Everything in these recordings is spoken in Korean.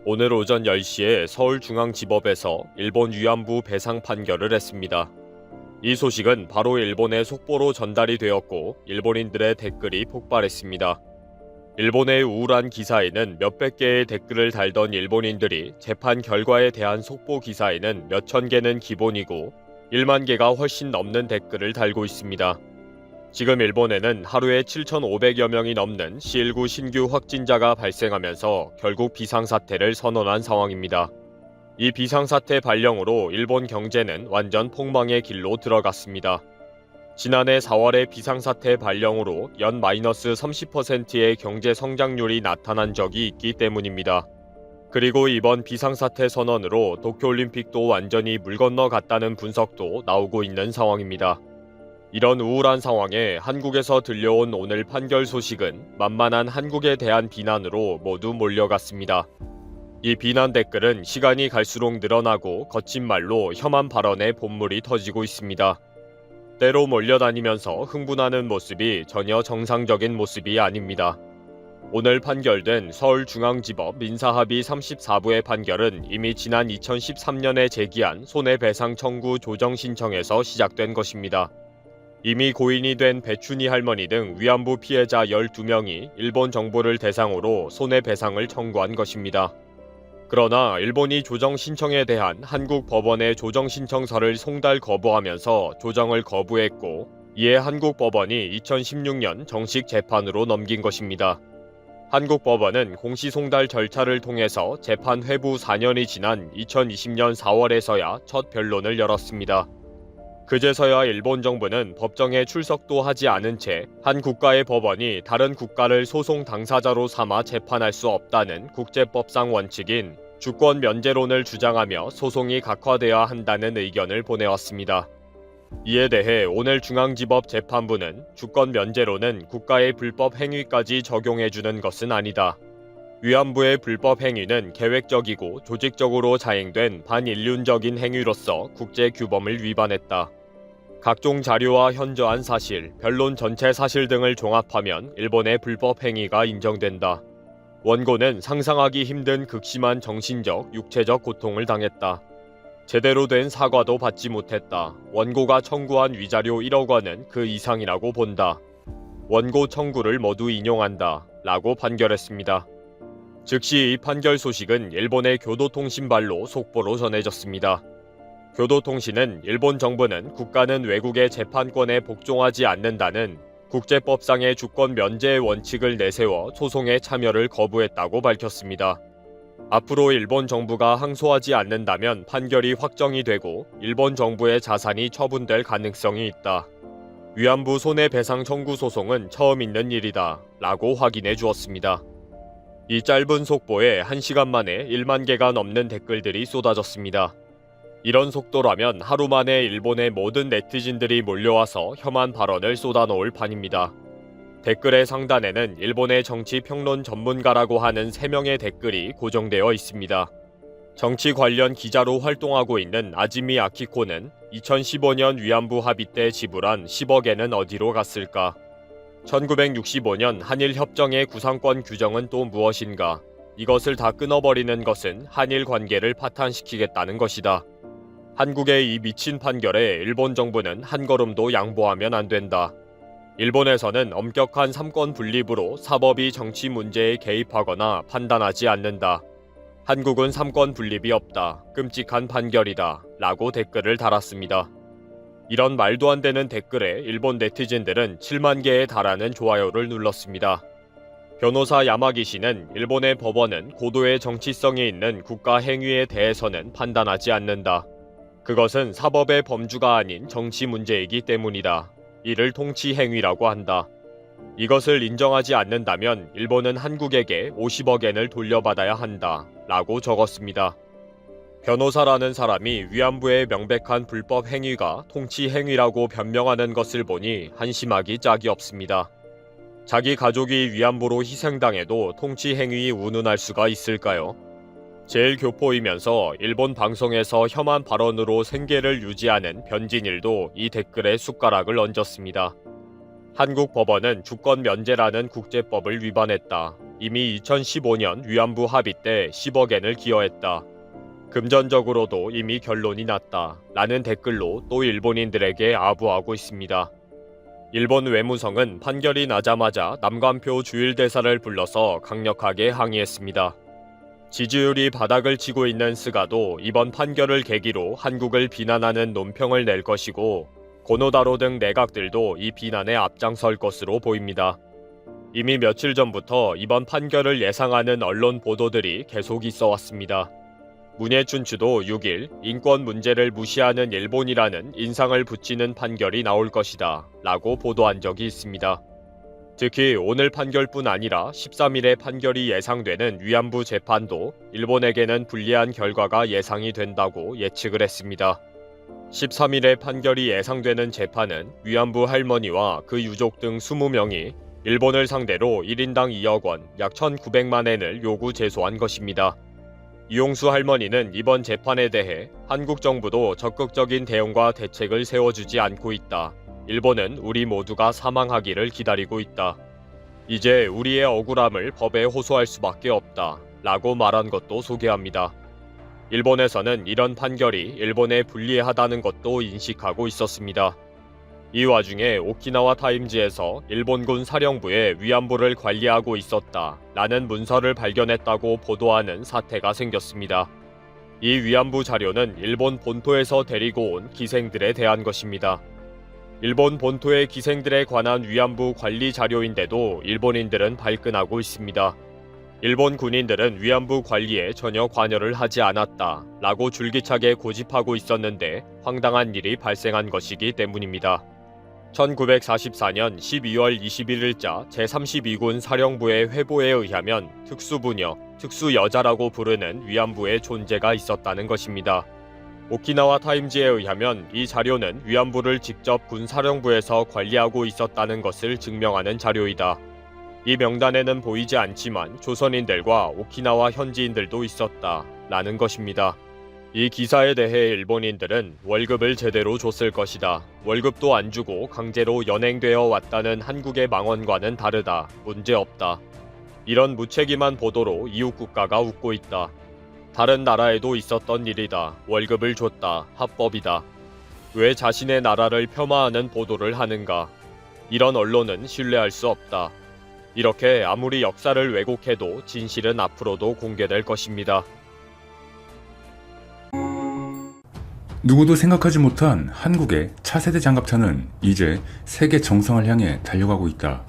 오늘 오전 10시에 서울중앙지법에서 일본 위안부 배상 판결을 했습니다. 이 소식은 바로 일본의 속보로 전달이 되었고 일본인들의 댓글이 폭발했습니다. 일본의 우울한 기사에는 몇백 개의 댓글을 달던 일본인들이 재판 결과에 대한 속보 기사에는 몇천 개는 기본이고 1만 개가 훨씬 넘는 댓글을 달고 있습니다. 지금 일본에는 하루에 7,500여 명이 넘는 C19 신규 확진자가 발생하면서 결국 비상사태를 선언한 상황입니다. 이 비상사태 발령으로 일본 경제는 완전 폭망의 길로 들어갔습니다. 지난해 4월의 비상사태 발령으로 연 마이너스 30%의 경제 성장률이 나타난 적이 있기 때문입니다. 그리고 이번 비상사태 선언으로 도쿄올림픽도 완전히 물 건너갔다는 분석도 나오고 있는 상황입니다. 이런 우울한 상황에 한국에서 들려온 오늘 판결 소식은 만만한 한국에 대한 비난으로 모두 몰려갔습니다. 이 비난 댓글은 시간이 갈수록 늘어나고 거친 말로 혐한 발언의 본물이 터지고 있습니다. 때로 몰려다니면서 흥분하는 모습이 전혀 정상적인 모습이 아닙니다. 오늘 판결된 서울중앙지법 민사합의 34부의 판결은 이미 지난 2013년에 제기한 손해배상 청구 조정 신청에서 시작된 것입니다. 이미 고인이 된 배춘희 할머니 등 위안부 피해자 12명이 일본 정부를 대상으로 손해배상을 청구한 것입니다. 그러나 일본이 조정 신청에 대한 한국 법원의 조정 신청서를 송달 거부하면서 조정을 거부했고 이에 한국 법원이 2016년 정식 재판으로 넘긴 것입니다. 한국 법원은 공시 송달 절차를 통해서 재판 회부 4년이 지난 2020년 4월에서야 첫 변론을 열었습니다. 그제서야 일본 정부는 법정에 출석도 하지 않은 채 한 국가의 법원이 다른 국가를 소송 당사자로 삼아 재판할 수 없다는 국제법상 원칙인 주권 면제론을 주장하며 소송이 각화되어야 한다는 의견을 보내왔습니다. 이에 대해 오늘 중앙지법 재판부는 주권 면제론은 국가의 불법 행위까지 적용해주는 것은 아니다. 위안부의 불법 행위는 계획적이고 조직적으로 자행된 반인륜적인 행위로서 국제 규범을 위반했다. 각종 자료와 현저한 사실, 변론 전체 사실 등을 종합하면 일본의 불법 행위가 인정된다. 원고는 상상하기 힘든 극심한 정신적, 육체적 고통을 당했다. 제대로 된 사과도 받지 못했다. 원고가 청구한 위자료 1억 원은 그 이상이라고 본다. 원고 청구를 모두 인용한다. 라고 판결했습니다. 즉시 이 판결 소식은 일본의 교도통신발로 속보로 전해졌습니다. 교도통신은 일본 정부는 국가는 외국의 재판권에 복종하지 않는다는 국제법상의 주권 면제의 원칙을 내세워 소송에 참여를 거부했다고 밝혔습니다. 앞으로 일본 정부가 항소하지 않는다면 판결이 확정이 되고 일본 정부의 자산이 처분될 가능성이 있다. 위안부 손해배상 청구 소송은 처음 있는 일이다. 라고 확인해 주었습니다. 이 짧은 속보에 1시간 만에 1만 개가 넘는 댓글들이 쏟아졌습니다. 이런 속도라면 하루 만에 일본의 모든 네티즌들이 몰려와서 혐한 발언을 쏟아놓을 판입니다. 댓글의 상단에는 일본의 정치 평론 전문가라고 하는 3명의 댓글이 고정되어 있습니다. 정치 관련 기자로 활동하고 있는 아지미 아키코는 2015년 위안부 합의 때 지불한 10억엔은 어디로 갔을까? 1965년 한일 협정의 구상권 규정은 또 무엇인가? 이것을 다 끊어버리는 것은 한일 관계를 파탄시키겠다는 것이다. 한국의 이 미친 판결에 일본 정부는 한 걸음도 양보하면 안 된다. 일본에서는 엄격한 삼권 분립으로 사법이 정치 문제에 개입하거나 판단하지 않는다. 한국은 삼권 분립이 없다. 끔찍한 판결이다. 라고 댓글을 달았습니다. 이런 말도 안 되는 댓글에 일본 네티즌들은 7만 개에 달하는 좋아요를 눌렀습니다. 변호사 야마기 씨는 일본의 법원은 고도의 정치성이 있는 국가 행위에 대해서는 판단하지 않는다. 그것은 사법의 범주가 아닌 정치 문제이기 때문이다. 이를 통치 행위라고 한다. 이것을 인정하지 않는다면 일본은 한국에게 50억엔을 돌려받아야 한다. 라고 적었습니다. 변호사라는 사람이 위안부의 명백한 불법 행위가 통치 행위라고 변명하는 것을 보니 한심하기 짝이 없습니다. 자기 가족이 위안부로 희생당해도 통치 행위 운운할 수가 있을까요? 제일 교포이면서 일본 방송에서 혐한 발언으로 생계를 유지하는 변진일도 이 댓글에 숟가락을 얹었습니다. 한국 법원은 주권 면제라는 국제법을 위반했다. 이미 2015년 위안부 합의 때 10억엔을 기여했다. 금전적으로도 이미 결론이 났다. 라는 댓글로 또 일본인들에게 아부하고 있습니다. 일본 외무성은 판결이 나자마자 남관표 주일대사를 불러서 강력하게 항의했습니다. 지지율이 바닥을 치고 있는 스가도 이번 판결을 계기로 한국을 비난하는 논평을 낼 것이고 고노다로 등 내각들도 이 비난에 앞장설 것으로 보입니다. 이미 며칠 전부터 이번 판결을 예상하는 언론 보도들이 계속 있어 왔습니다. 문예춘추도 6일 인권 문제를 무시하는 일본이라는 인상을 붙이는 판결이 나올 것이다 라고 보도한 적이 있습니다. 특히 오늘 판결뿐 아니라 13일에 판결이 예상되는 위안부 재판도 일본에게는 불리한 결과가 예상이 된다고 예측을 했습니다. 13일에 판결이 예상되는 재판은 위안부 할머니와 그 유족 등 20명이 일본을 상대로 1인당 2억 원, 약 1,900만 엔을 요구 제소한 것입니다. 이용수 할머니는 이번 재판에 대해 한국 정부도 적극적인 대응과 대책을 세워주지 않고 있다. 일본은 우리 모두가 사망하기를 기다리고 있다. 이제 우리의 억울함을 법에 호소할 수밖에 없다. 라고 말한 것도 소개합니다. 일본에서는 이런 판결이 일본에 불리하다는 것도 인식하고 있었습니다. 이 와중에 오키나와 타임즈에서 일본군 사령부에 위안부를 관리하고 있었다 라는 문서를 발견했다고 보도하는 사태가 생겼습니다. 이 위안부 자료는 일본 본토에서 데리고 온 기생들에 대한 것입니다. 일본 본토의 기생들에 관한 위안부 관리 자료인데도 일본인들은 발끈하고 있습니다. 일본 군인들은 위안부 관리에 전혀 관여를 하지 않았다 라고 줄기차게 고집하고 있었는데 황당한 일이 발생한 것이기 때문입니다. 1944년 12월 21일자 제32군 사령부의 회보에 의하면 특수부녀, 특수여자라고 부르는 위안부의 존재가 있었다는 것입니다. 오키나와 타임즈에 의하면 이 자료는 위안부를 직접 군 사령부에서 관리하고 있었다는 것을 증명하는 자료이다. 이 명단에는 보이지 않지만 조선인들과 오키나와 현지인들도 있었다 라는 것입니다. 이 기사에 대해 일본인들은 월급을 제대로 줬을 것이다. 월급도 안 주고 강제로 연행되어 왔다는 한국의 망언과는 다르다. 문제없다. 이런 무책임한 보도로 이웃 국가가 웃고 있다. 다른 나라에도 있었던 일이다. 월급을 줬다. 합법이다. 왜 자신의 나라를 폄하하는 보도를 하는가? 이런 언론은 신뢰할 수 없다. 이렇게 아무리 역사를 왜곡해도 진실은 앞으로도 공개될 것입니다. 누구도 생각하지 못한 한국의 차세대 장갑차는 이제 세계 정상을 향해 달려가고 있다.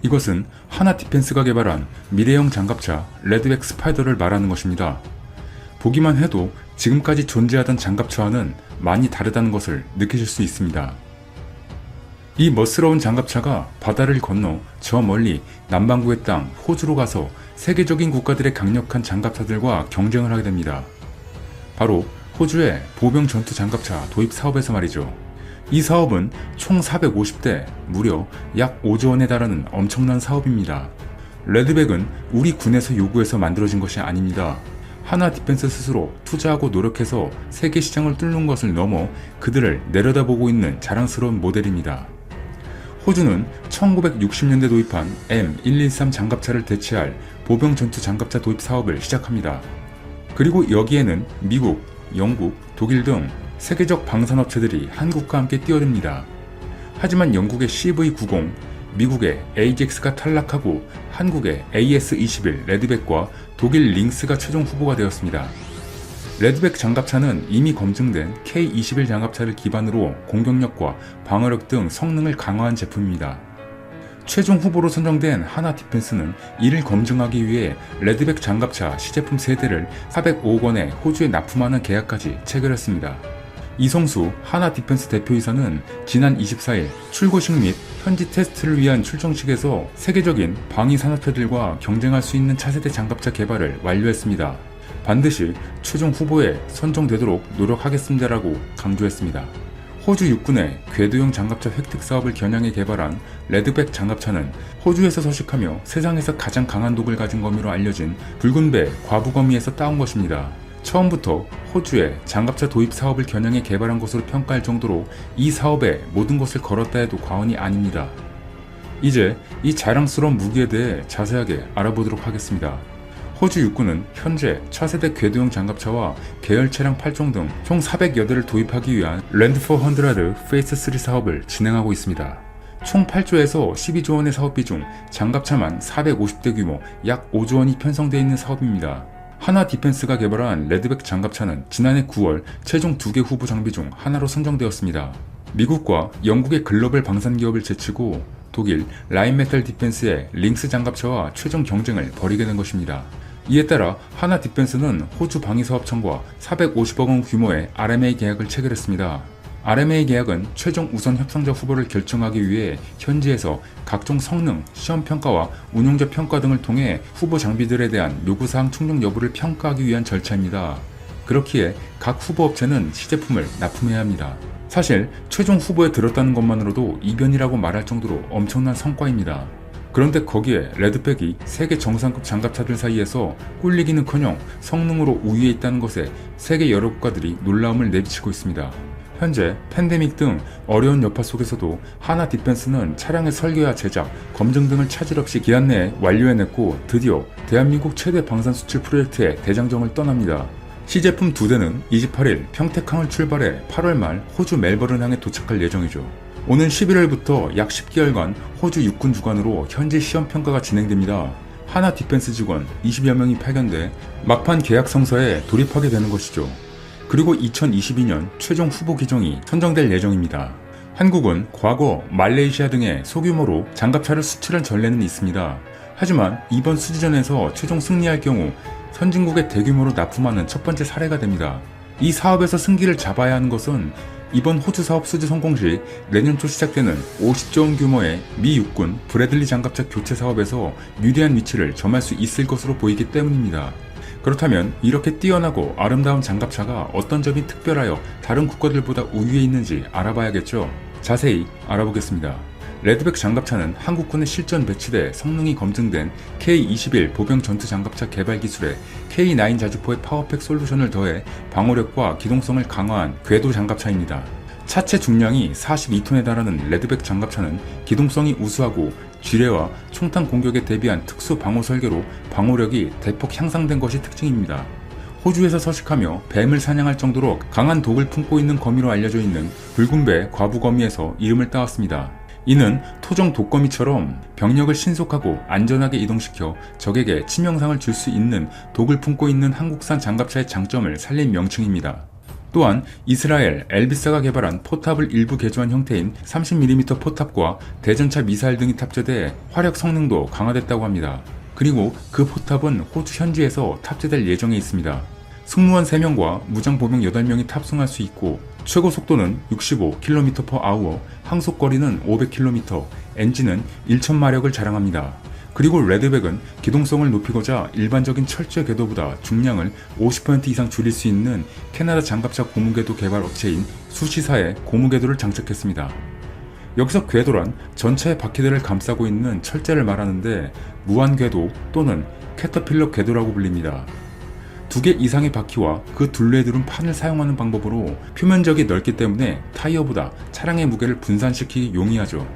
이것은 하나 디펜스가 개발한 미래형 장갑차 레드백 스파이더를 말하는 것입니다. 보기만 해도 지금까지 존재하던 장갑차와는 많이 다르다는 것을 느끼실 수 있습니다. 이 멋스러운 장갑차가 바다를 건너 저 멀리 남반구의 땅 호주로 가서 세계적인 국가들의 강력한 장갑차들과 경쟁을 하게 됩니다. 바로 호주의 보병 전투 장갑차 도입 사업에서 말이죠. 이 사업은 총 450대 무려 약 5조 원에 달하는 엄청난 사업입니다. 레드백은 우리 군에서 요구해서 만들어진 것이 아닙니다. 하나 디펜스 스스로 투자하고 노력해서 세계 시장을 뚫는 것을 넘어 그들을 내려다보고 있는 자랑스러운 모델입니다. 호주는 1960년대 도입한 M113 장갑차를 대체할 보병 전투 장갑차 도입 사업을 시작합니다. 그리고 여기에는 미국, 영국, 독일 등 세계적 방산업체들이 한국과 함께 뛰어듭니다. 하지만 영국의 CV90, 미국의 AJAX가 탈락하고 한국의 AS21 레드백과 독일 링스가 최종 후보가 되었습니다. 레드백 장갑차는 이미 검증된 K21 장갑차를 기반으로 공격력과 방어력 등 성능을 강화한 제품입니다. 최종 후보로 선정된 하나 디펜스는 이를 검증하기 위해 레드백 장갑차 시제품 3대를 405억 원에 호주에 납품하는 계약까지 체결했습니다. 이성수 하나 디펜스 대표이사는 지난 24일 출고식 및 현지 테스트를 위한 출정식에서 세계적인 방위 산업체들과 경쟁할 수 있는 차세대 장갑차 개발을 완료했습니다. 반드시 최종 후보에 선정되도록 노력하겠습니다라고 강조했습니다. 호주 육군의 궤도형 장갑차 획득 사업을 겨냥해 개발한 레드백 장갑차는 호주에서 서식하며 세상에서 가장 강한 독을 가진 거미로 알려진 붉은 배 과부거미에서 따온 것입니다. 처음부터 호주에 장갑차 도입 사업을 겨냥해 개발한 것으로 평가할 정도로 이 사업에 모든 것을 걸었다 해도 과언이 아닙니다. 이제 이 자랑스러운 무기에 대해 자세하게 알아보도록 하겠습니다. 호주 육군은 현재 차세대 궤도형 장갑차와 계열 차량 8종 등 총 400여대를 도입하기 위한 랜드 400 페이스 3 사업을 진행하고 있습니다. 총 8조에서 12조 원의 사업비 중 장갑차만 450대 규모 약 5조 원이 편성되어 있는 사업입니다. 하나 디펜스가 개발한 레드백 장갑차는 지난해 9월 최종 2개 후보 장비 중 하나로 선정되었습니다. 미국과 영국의 글로벌 방산 기업을 제치고 독일 라인메탈 디펜스의 링스 장갑차와 최종 경쟁을 벌이게 된 것입니다. 이에 따라 하나 디펜스는 호주 방위사업청과 450억 원 규모의 RMA 계약을 체결했습니다. RMA 계약은 최종 우선 협상자 후보를 결정하기 위해 현지에서 각종 성능, 시험평가와 운용자 평가 등을 통해 후보 장비들에 대한 요구사항 충족 여부를 평가하기 위한 절차입니다. 그렇기에 각 후보 업체는 시제품을 납품해야 합니다. 사실 최종 후보에 들었다는 것만으로도 이변이라고 말할 정도로 엄청난 성과입니다. 그런데 거기에 레드백이 세계 정상급 장갑차들 사이에서 꿀리기는커녕 성능으로 우위에 있다는 것에 세계 여러 국가들이 놀라움을 내비치고 있습니다. 현재 팬데믹 등 어려운 여파 속에서도 하나 디펜스는 차량의 설계와 제작, 검증 등을 차질 없이 기한 내에 완료해냈고 드디어 대한민국 최대 방산 수출 프로젝트의 대장정을 떠납니다. 시제품 2대는 28일 평택항을 출발해 8월 말 호주 멜버른 항에 도착할 예정이죠. 오는 11월부터 약 10개월간 호주 육군 주관으로 현지 시험평가가 진행됩니다. 하나 디펜스 직원 20여 명이 파견돼 막판 계약 성사에 돌입하게 되는 것이죠. 그리고 2022년 최종 후보 기종이 선정될 예정입니다. 한국은 과거 말레이시아 등의 소규모로 장갑차를 수출한 전례는 있습니다. 하지만 이번 수지전에서 최종 승리할 경우 선진국에 대규모로 납품하는 첫 번째 사례가 됩니다. 이 사업에서 승기를 잡아야 하는 것은 이번 호주 사업 수주 성공 시 내년 초 시작되는 50조 원 규모의 미 육군 브래들리 장갑차 교체 사업에서 유리한 위치를 점할 수 있을 것으로 보이기 때문입니다. 그렇다면 이렇게 뛰어나고 아름다운 장갑차가 어떤 점이 특별하여 다른 국가들보다 우위에 있는지 알아봐야겠죠. 자세히 알아보겠습니다. 레드백 장갑차는 한국군의 실전 배치돼 성능이 검증된 K21 보병 전투 장갑차 개발 기술에 K9 자주포의 파워팩 솔루션을 더해 방어력과 기동성을 강화한 궤도 장갑차입니다. 차체 중량이 42톤에 달하는 레드백 장갑차는 기동성이 우수하고 지뢰와 총탄 공격에 대비한 특수 방어 설계로 방어력이 대폭 향상된 것이 특징입니다. 호주에서 서식하며 뱀을 사냥할 정도로 강한 독을 품고 있는 거미로 알려져 있는 붉은 배 과부거미에서 이름을 따왔습니다. 이는 토종 독거미처럼 병력을 신속하고 안전하게 이동시켜 적에게 치명상을 줄 수 있는 독을 품고 있는 한국산 장갑차의 장점을 살린 명칭입니다. 또한 이스라엘 엘비스가 개발한 포탑을 일부 개조한 형태인 30mm 포탑과 대전차 미사일 등이 탑재돼 화력 성능도 강화됐다고 합니다. 그리고 그 포탑은 호주 현지에서 탑재될 예정에 있습니다. 승무원 3명과 무장보병 8명이 탑승할 수 있고 최고 속도는 65km/h, 항속거리는 500km, 엔진은 1000마력을 자랑합니다. 그리고 레드백은 기동성을 높이고자 일반적인 철제 궤도보다 중량을 50% 이상 줄일 수 있는 캐나다 장갑차 고무궤도 개발 업체인 수시사에 고무궤도를 장착했습니다. 여기서 궤도란 전차의 바퀴들을 감싸고 있는 철제를 말하는데 무한궤도 또는 캐터필러 궤도라고 불립니다. 2개 이상의 바퀴와 그 둘레에 두른 판을 사용하는 방법으로 표면적이 넓기 때문에 타이어보다 차량의 무게를 분산시키기 용이하죠.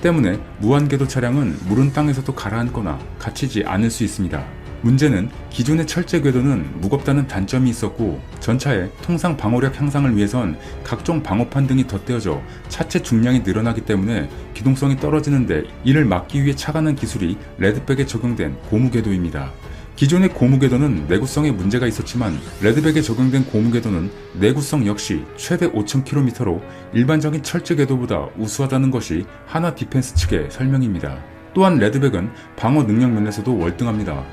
때문에 무한궤도 차량은 무른 땅에서도 가라앉거나 갇히지 않을 수 있습니다. 문제는 기존의 철제 궤도는 무겁다는 단점이 있었고 전차의 통상 방어력 향상을 위해선 각종 방어판 등이 덧대어져 차체 중량이 늘어나기 때문에 기동성이 떨어지는데 이를 막기 위해 착안한 기술이 레드백에 적용된 고무궤도입니다. 기존의 고무궤도는 내구성에 문제가 있었지만 레드백에 적용된 고무궤도는 내구성 역시 최대 5000km로 일반적인 철제 궤도보다 우수하다는 것이 하나 디펜스 측의 설명입니다. 또한 레드백은 방어 능력 면에서도 월등합니다.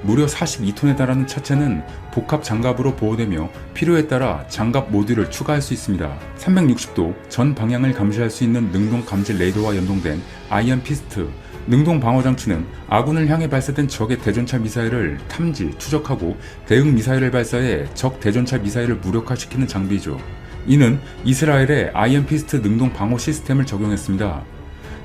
무려 42톤에 달하는 차체는 복합 장갑으로 보호되며 필요에 따라 장갑 모듈을 추가할 수 있습니다. 360도 전 방향을 감시할 수 있는 능동 감지 레이더와 연동된 아이언 피스트, 능동 방어 장치는 아군을 향해 발사된 적의 대전차 미사일을 탐지, 추적하고 대응 미사일을 발사해 적 대전차 미사일을 무력화시키는 장비죠. 이는 이스라엘의 아이언 피스트 능동 방어 시스템을 적용했습니다.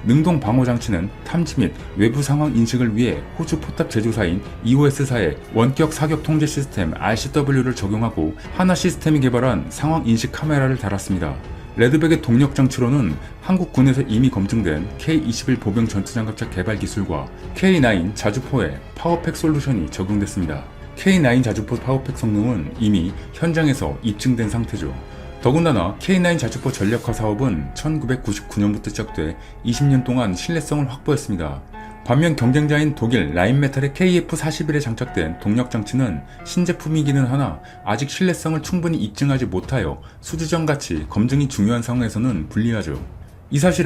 능동 방호 장치는 탐지 및 외부 상황 인식을 위해 호주 포탑 제조사인 EOS사의 원격 사격 통제 시스템 RCW를 적용하고 하나 시스템이 개발한 상황 인식 카메라를 달았습니다. 레드백의 동력 장치로는 한국군에서 이미 검증된 K-21 보병 전투장갑차 개발 기술과 K9 자주포의 파워팩 솔루션이 적용됐습니다. K9 자주포 파워팩 성능은 이미 현장에서 입증된 상태죠. 더군다나 K9 자주포 전력화 사업은 1999년부터 시작돼 20년 동안 신뢰성을 확보했습니다. 반면 경쟁자인 독일 라인메탈의 KF-41에 장착된 동력장치는 신제품이기는 하나 아직 신뢰성을 충분히 입증하지 못하여 수주전같이 검증이 중요한 상황에서는 불리하죠. 이 사실을